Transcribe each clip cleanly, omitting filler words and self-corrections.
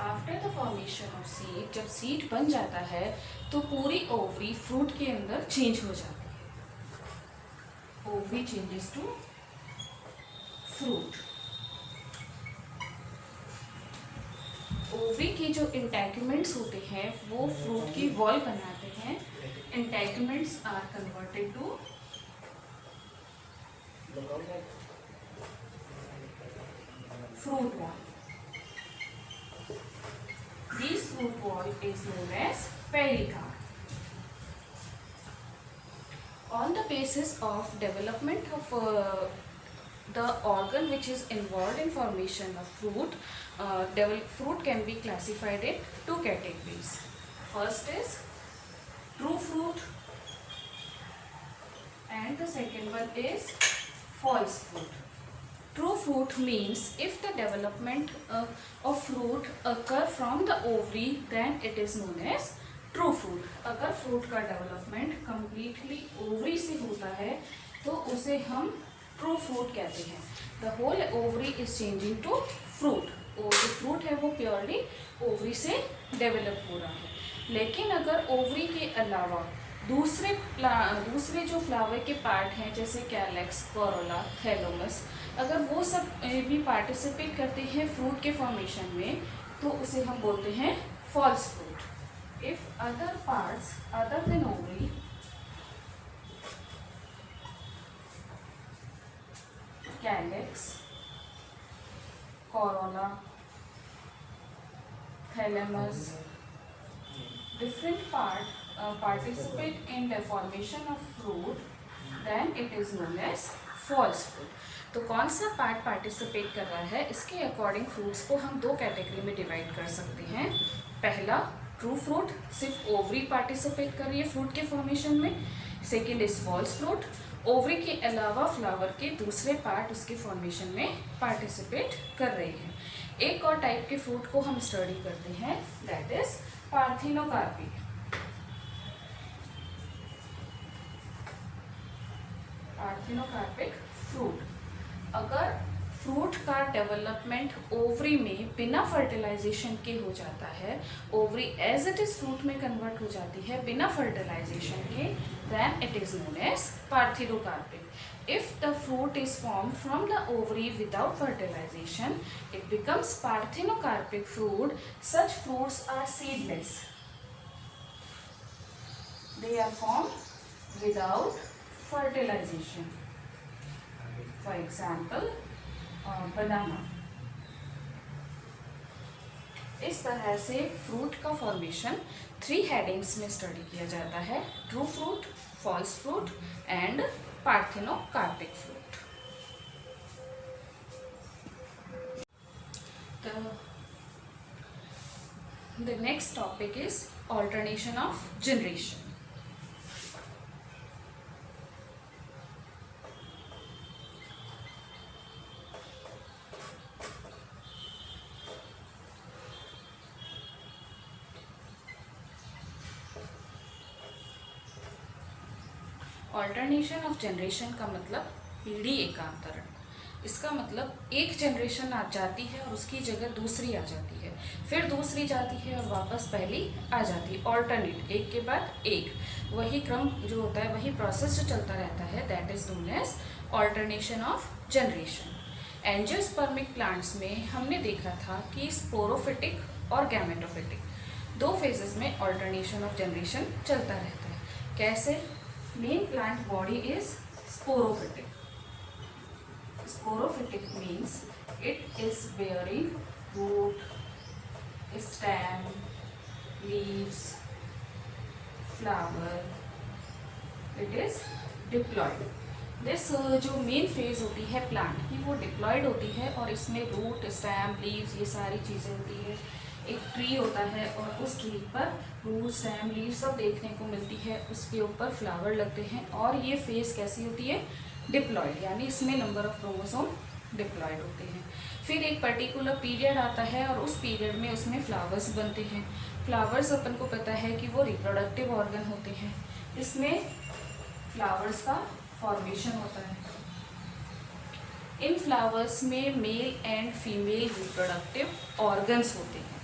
After the formation of seed, जब seed बन जाता है तो पूरी ओवरी फ्रूट के अंदर चेंज हो जाती है। Ovary changes to fruit. Ovary के जो इंटैगमेंट्स होते हैं वो फ्रूट की वॉल बनाते हैं। Integuments are converted to fruit wall. This fruit wall is known as pericarp. On the basis of development of the organ which is involved in formation of fruit, fruit can be classified in two categories. First is true fruit and the second one is false fruit. True fruit means if the development of fruit occur from the ovary, then it is known as true fruit. अगर fruit का development completely ovary से होता है तो उसे हम true fruit कहते हैं. The whole ovary is changing to fruit. और जो fruit है वो purely ovary से develop हो रहा है. लेकिन अगर ovary के अलावा दूसरे जो फ्लावर के पार्ट हैं जैसे कैलेक्स, कोरोला, थैलोमस, अगर वो सब भी पार्टिसिपेट करते हैं फ्रूट के फॉर्मेशन में तो उसे हम बोलते हैं false fruit. If other parts other than ovary calyx, corolla, thalamus, different part participate in the formation of fruit, then it is known as false fruit. तो कौन सा पार्ट पार्टिसिपेट कर रहा है इसके अकॉर्डिंग फ्रूट्स को हम दो कैटेगरी में डिवाइड कर सकते हैं. पहला ट्रू फ्रूट, सिर्फ ओवरी पार्टिसिपेट कर रही है फ्रूट के फॉर्मेशन में. Second is false fruit, ovary के अलावा फ्लावर के दूसरे पार्ट उसके फॉर्मेशन में पार्टिसिपेट कर रही है. एक और टाइप के फ्रूट को हम स्टडी करते हैं, that is parthenocarpy. Parthenocarpic fruit. अगर फ्रूट का डेवलपमेंट ओवरी में बिना फर्टिलाइजेशन के हो जाता है, ovary as it is fruit में कन्वर्ट हो जाती है बिना फर्टिलाइजेशन के, then it is known as parthenocarpic. If the fruit is form from the ovary without fertilization, it becomes parthenocarpic fruit. Such fruits are seedless. They are formed without fertilization. For example, banana. इस तरह से fruit का formation 3 headings में study किया जाता है: true fruit, false fruit and parthenocarpic fruit. The next topic is alternation of generation. Alternation of generation का मतलब पीढ़ी एकांतरण. इसका मतलब एक जनरेशन आ जाती है और उसकी जगह दूसरी आ जाती है, फिर दूसरी जाती है और वापस पहली आ जाती है. ऑल्टरनेट, एक के बाद एक, वही क्रम जो होता है, वही प्रोसेस जो चलता रहता है, that is known as alternation of generation. Angiospermic plants में हमने देखा था कि स्पोरोफिटिक और गैमेटोफिटिक 2 फेजेस में ऑल्टरनेशन ऑफ जनरेशन चलता रहता है. कैसे? Main plant body is sporophytic. Sporophytic means it is bearing root, stem, leaves, flower. It is diploid. This जो मेन फेज होती है प्लांट की वो डिप्लॉयड होती है और इसमें रूट, स्टेम, लीव्स ये सारी चीज़ें होती है. एक ट्री होता है और उस ट्री पर रूट, स्टेम, लीव्स सब देखने को मिलती है, उसके ऊपर फ्लावर लगते हैं और ये फेज कैसी होती है? डिप्लॉयड. यानी इसमें नंबर ऑफ क्रोमोसोम डिप्लॉयड होते हैं. फिर एक पर्टिकुलर पीरियड आता है और उस पीरियड में उसमें फ्लावर्स बनते हैं. फ्लावर्स अपन को पता है कि वो रिप्रोडक्टिव ऑर्गन होते हैं. इसमें फ्लावर्स का फॉर्मेशन होता है. इन फ्लावर्स में male and female reproductive organs होते हैं.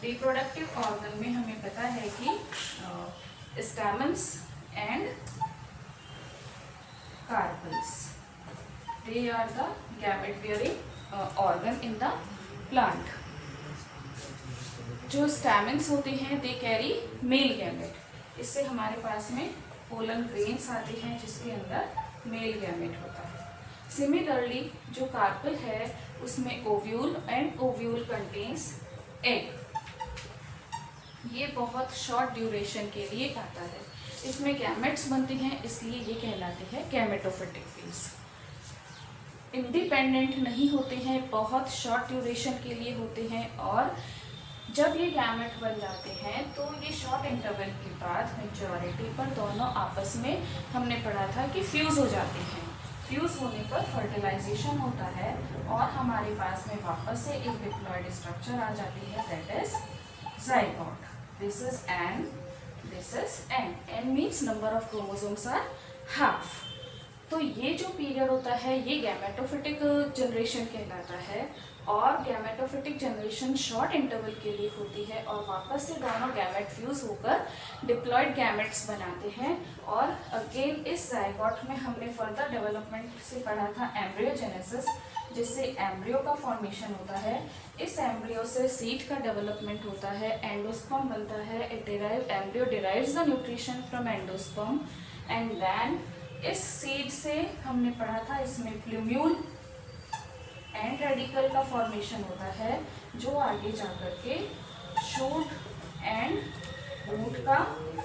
रिप्रोडक्टिव ऑर्गन में हमें पता है कि stamens and carpels, they are the gamete bearing organ in the plant. जो स्टैमेंस होते हैं दे कैरी मेल गैमेट, इससे हमारे पास में पोलन ग्रेन्स आते हैं जिसके अंदर मेल गैमेट होता है। सिमिलरली जो कार्पल है उसमें ovule and ovule contains egg, ये बहुत शॉर्ट ड्यूरेशन के लिए आता है। इसमें गैमेट्स बनते हैं इसलिए ये कहलाते हैं गैमेटोफिटिक फेज। इंडिपेंडेंट नहीं होते हैं, बहुत शॉर्ट ड्यूरेशन के लिए होते हैं, और जब ये गैमेट बन जाते हैं तो ये शॉर्ट इंटरवल के बाद मैच्योरिटी पर दोनों आपस में हमने पढ़ा था कि फ्यूज़ हो जाते हैं। फ्यूज़ होने पर फर्टिलाइजेशन होता है और हमारे पास में वापस से एक डिप्लॉयड स्ट्रक्चर आ जाती है, that is zygote. This is N, this is N. N means number of chromosomes are half. तो ये जो पीरियड होता है ये गैमेटोफिटिक जनरेशन कहलाता है, और गैमेटोफिटिक जनरेशन शॉर्ट इंटरवल के लिए होती है और वापस से दोनों गैमेट फ्यूज होकर डिप्लॉयड गैमेट्स बनाते हैं। और अगेन इस ज़ाइगोट में हमने फर्दर डेवलपमेंट से पढ़ा था एम्ब्रियोजेनेसिस, जिससे एम्ब्रियो का फॉर्मेशन होता है। इस एम्ब्रियो से सीड का डेवलपमेंट होता है, एंडोस्पर्म बनता है, it derive, embryo derives the nutrition from endosperm, and then इस सीड से हमने पढ़ा था इसमें प्लूम्यूल एंड रेडिकल का फॉर्मेशन होता है, जो आगे जाकर के शूट एंड रूट का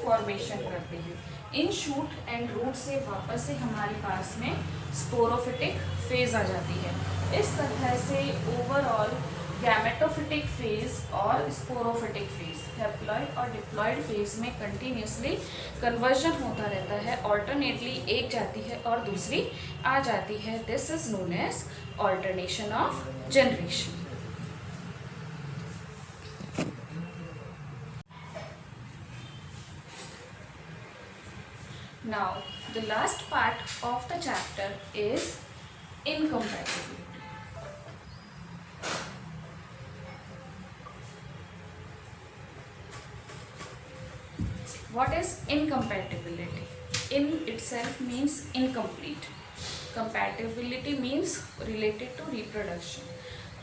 फॉर्मेशन करते हैं। इन शूट एंड रूट से वापस से हमारे पास में स्पोरोफिटिक फेज आ जाती है। इस तरह से ओवरऑल गैमेटोफिटिक फेज और स्पोरोफिटिक फेज, हैप्लॉइड और डिप्लॉइड फेज में कंटिन्यूसली कन्वर्जन होता रहता है। ऑल्टरनेटली एक जाती है और दूसरी आ जाती है। This is known as alternation of generation. Now the last part of the chapter is incompatibility. What is incompatibility? In itself means incomplete. Compatibility means related to reproduction.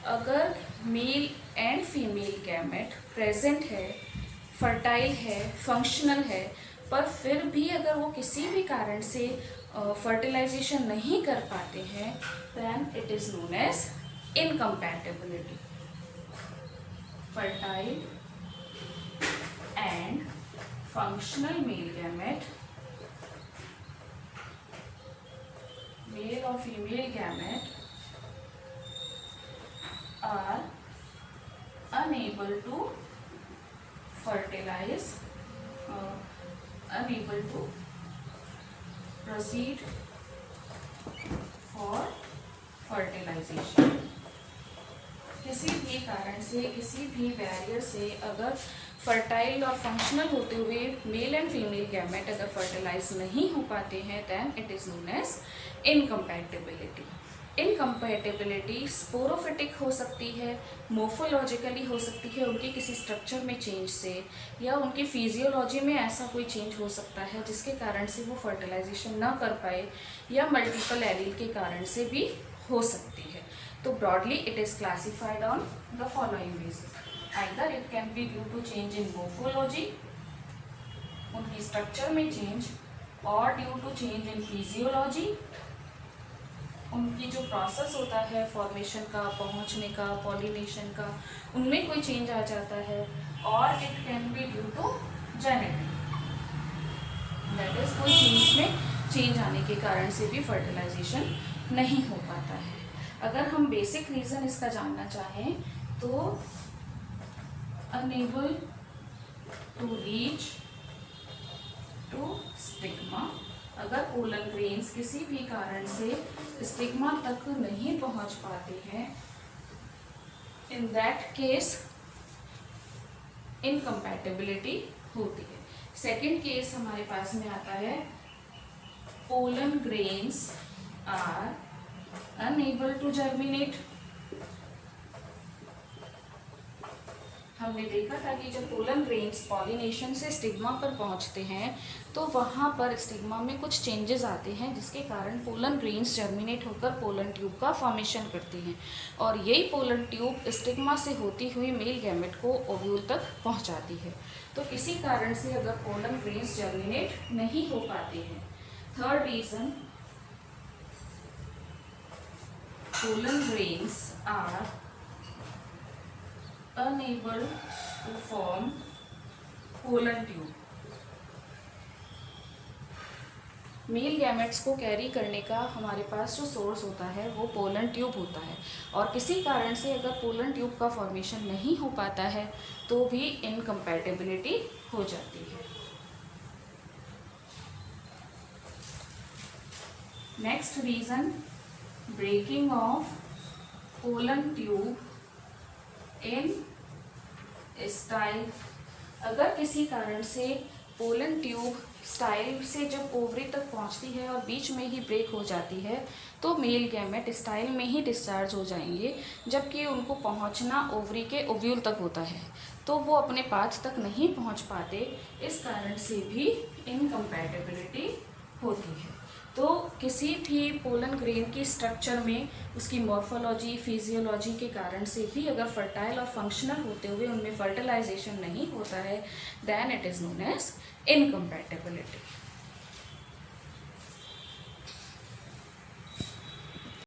अगर male and female gamete present है, fertile है, functional है, पर फिर भी अगर वो किसी भी कारण से फर्टिलाइजेशन नहीं कर पाते हैं, then it is known as incompatibility. Fertile and functional male gamete, male or female gamete are unable to fertilize, unable to proceed for fertilization। किसी भी कारण से, किसी भी बैरियर से अगर फर्टाइल और फंक्शनल होते हुए मेल एंड फीमेल गैमेट अगर फर्टिलाइज नहीं हो पाते हैं, then it is known as incompatibility. Incompatibility sporophytic हो सकती है, मोफोलॉजिकली हो सकती है, उनके किसी स्ट्रक्चर में चेंज से, या उनकी फिजियोलॉजी में ऐसा कोई चेंज हो सकता है जिसके कारण से वो फर्टिलाइजेशन ना कर पाए, या मल्टीपल एलील के कारण से भी हो सकती है। तो broadly it is classified on the following basis. Either it can be due to change in morphology, उनकी स्ट्रक्चर में चेंज, और due to change in physiology, उनकी जो प्रोसेस होता है फॉर्मेशन का, पहुंचने का, पॉलिनेशन का, उनमें कोई चेंज आ जाता है, और it can be due to genetic, that is कोई चीज में चेंज आने के कारण से भी फर्टिलाइजेशन नहीं हो पाता है। अगर हम बेसिक रीज़न इसका जानना चाहें तो unable to reach to stigma, अगर पोलन ग्रेन्स किसी भी कारण से स्टिग्मा तक नहीं पहुंच पाते हैं, इन दैट केस इनकम्पैटिबिलिटी होती है। सेकेंड केस हमारे पास में आता है pollen grains are unable to germinate. हमने देखा था कि जब पोलन ग्रेन्स पॉलिनेशन से स्टिग्मा पर पहुंचते हैं तो वहां पर स्टिग्मा में कुछ चेंजेस आते हैं जिसके कारण पोलन ग्रेन्स जर्मिनेट होकर पोलन ट्यूब का फॉर्मेशन करते हैं और यही पोलन ट्यूब स्टिग्मा से होती हुई मेल गैमेट को ओव्यूल तक पहुंचाती है। तो किसी कारण से अगर पोलन ग्रेन्स जर्मिनेट नहीं हो पाते हैं, third reason, pollen grains are unable to form pollen tube। Male gametes को कैरी करने का हमारे पास जो सोर्स होता है वो पोलन ट्यूब होता है और किसी कारण से अगर पोलन ट्यूब का फॉर्मेशन नहीं हो पाता है तो भी इनकम्पैटिबिलिटी हो जाती है। Next reason, breaking of pollen tube in style। अगर किसी कारण से पोलन ट्यूब स्टाइल से जब ओवरी तक पहुंचती है और बीच में ही ब्रेक हो जाती है तो मेल गैमेट स्टाइल में ही डिस्चार्ज हो जाएंगे, जबकि उनको पहुंचना ओवरी के ओव्यूल तक होता है तो वो अपने पाथ तक नहीं पहुंच पाते। इस कारण से भी इनकम्पैटिबिलिटी होती है। तो किसी भी पोलन ग्रेन की स्ट्रक्चर में उसकी मॉर्फोलॉजी, फिजियोलॉजी के कारण से भी अगर फर्टाइल और फंक्शनल होते हुए उनमें फर्टिलाइजेशन नहीं होता है, then it is known as incompatibility.